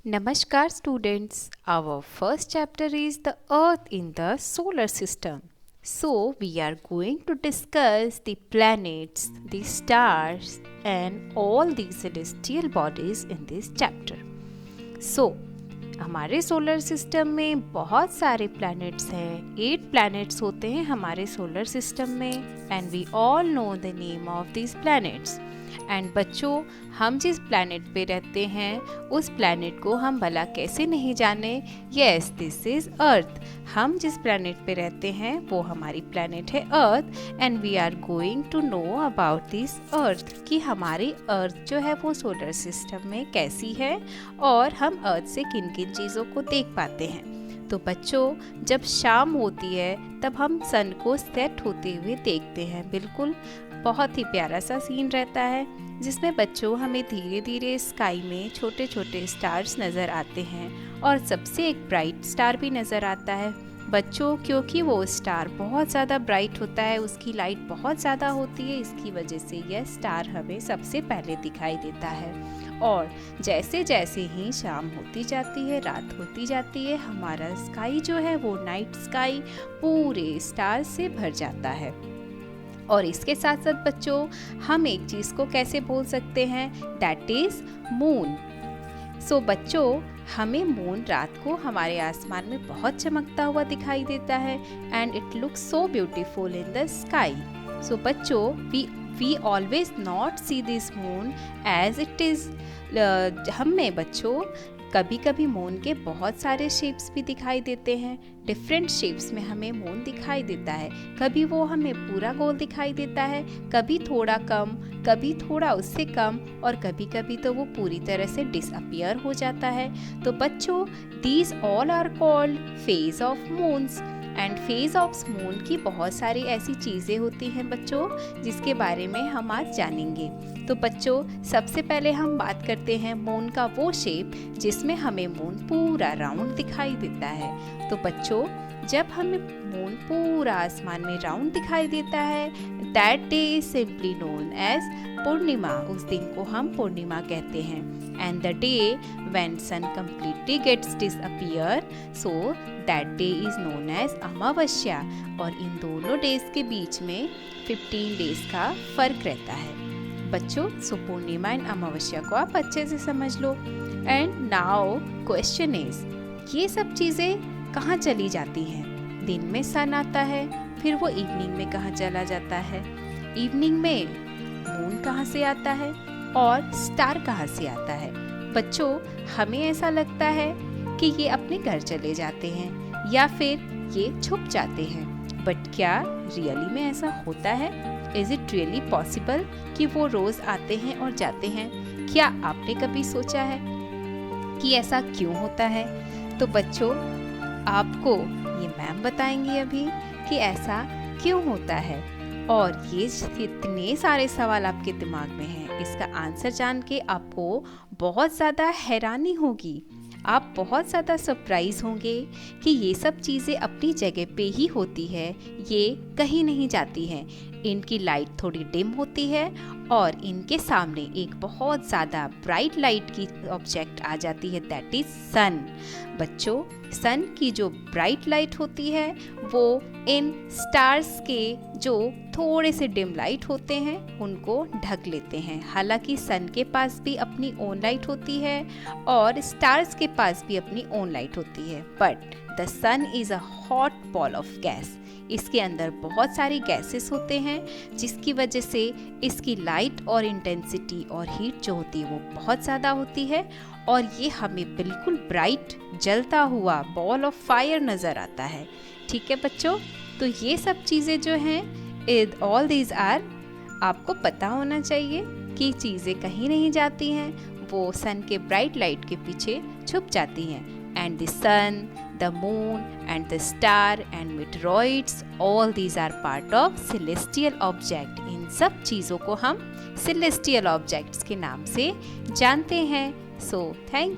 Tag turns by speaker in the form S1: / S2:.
S1: Namaskar students, our first chapter is the Earth in the solar system. So we are going to discuss the planets, the stars and all the celestial bodies in this chapter. So हमारे solar system में बहुत सारे planets हैं। 8 planets होते हैं हमारे solar system में and we all know the name of this planets. And बच्चों, हम जिस प्लैनेट पे रहते हैं उस प्लैनेट को हम भला कैसे नहीं जाने। Yes, this is earth. हम जिस प्लैनेट पे रहते हैं वो हमारी प्लैनेट है earth and we are going to know about this earth कि हमारी अर्थ जो है वो सोलर सिस्टम में कैसी है और हम अर्थ से किन किन चीज़ों को देख पाते हैं। तो बच्चों, जब शाम होती है तब हम सन को सेट होते हुए देखते हैं। बिल्कुल बहुत ही प्यारा सा सीन रहता है जिसमें बच्चों हमें धीरे धीरे स्काई में छोटे छोटे स्टार्स नज़र आते हैं और सबसे एक ब्राइट स्टार भी नज़र आता है बच्चों, क्योंकि वो स्टार बहुत ज़्यादा ब्राइट होता है, उसकी लाइट बहुत ज़्यादा होती है। इसकी वजह से यह स्टार हमें सबसे पहले दिखाई देता है। और जैसे जैसे ही शाम होती जाती है, रात होती जाती है, हमारा स्काई जो है वो नाइट स्काई पूरे स्टार से भर जाता है। और इसके साथ साथ बच्चों, हम एक चीज़ को कैसे बोल सकते हैं, दैट इज़ मून। सो बच्चों, हमें मून रात को हमारे आसमान में बहुत चमकता हुआ दिखाई देता है and it looks so beautiful in the sky. So बच्चों, we always not see this moon as it is. हमें बच्चों कभी कभी मून के बहुत सारे शेप्स भी दिखाई देते हैं। डिफरेंट शेप्स में हमें मून दिखाई देता है। कभी वो हमें पूरा गोल दिखाई देता है, कभी थोड़ा कम, कभी थोड़ा उससे कम और कभी कभी तो वो पूरी तरह से डिसअपियर हो जाता है। तो बच्चों, these all are called phase of moons. And phase of moon की बहुत सारी ऐसी चीज़ें होती हैं बच्चों जिसके बारे में हम आज जानेंगे। तो बच्चों, सबसे पहले हम बात करते हैं मून का वो शेप जिसमें हमें मून पूरा राउंड दिखाई देता है। तो बच्चों, जब हमें मून पूरा आसमान में राउंड दिखाई देता है, that day is simply known as Purnima. उस दिन को हम पूर्णिमा कहते हैं। And the day when sun completely gets disappear, so that day is known as अमावस्या। और इन दोनों डेज के बीच में 15 डेज का फर्क रहता है बच्चों। सो पूर्णिमा एंड अमावस्या को आप अच्छे से समझ लो। एंड नाउ क्वेश्चन इज, ये सब चीज़ें कहाँ चली जाती हैं? दिन में सन आता है, फिर वो इवनिंग में कहाँ चला जाता है? इवनिंग में मून कहाँ से आता है और स्टार कहाँ से आता है? बच्चों, हमें ऐसा लगता है कि ये अपने घर चले जाते हैं या फिर ये छुप जाते हैं, बट क्या रियली में ऐसा होता है? इज इट रियली पॉसिबल कि वो रोज आते हैं और जाते हैं? क्या आपने कभी सोचा है कि ऐसा क्यों होता है? तो बच्चों, आपको ये मैम बताएंगी अभी कि ऐसा क्यों होता है। और ये इतने सारे सवाल आपके दिमाग में हैं, इसका आंसर जान के आपको बहुत ज़्यादा हैरानी होगी। आप बहुत ज़्यादा सरप्राइज होंगे कि ये सब चीज़ें अपनी जगह पे ही होती है, ये कहीं नहीं जाती हैं। इनकी लाइट थोड़ी डिम होती है और इनके सामने एक बहुत ज़्यादा ब्राइट लाइट की ऑब्जेक्ट आ जाती है, दैट इज़ सन। बच्चों, सन की जो ब्राइट लाइट होती है वो इन स्टार्स के जो थोड़े से डिम लाइट होते हैं उनको ढक लेते हैं। हालांकि सन के पास भी अपनी ओन लाइट होती है और स्टार्स के पास भी अपनी ओन लाइट होती है, but the sun is a hot ball of gas. इसके अंदर बहुत सारी गैसेस होते हैं जिसकी वजह से इसकी लाइट और इंटेंसिटी और हीट जो होती है वो बहुत ज़्यादा होती है और ये हमें बिल्कुल ब्राइट जलता हुआ बॉल ऑफ फायर नज़र आता है। ठीक है बच्चों, तो ये सब चीज़ें जो हैं, ऑल दीज आर, आपको पता होना चाहिए कि चीज़ें कहीं नहीं जाती हैं, वो सन के ब्राइट लाइट के पीछे छुप जाती हैं। And the sun, the moon and the star and meteoroids, all these are part of celestial object। इन सब चीज़ों को हम celestial objects के नाम से जानते हैं। So thank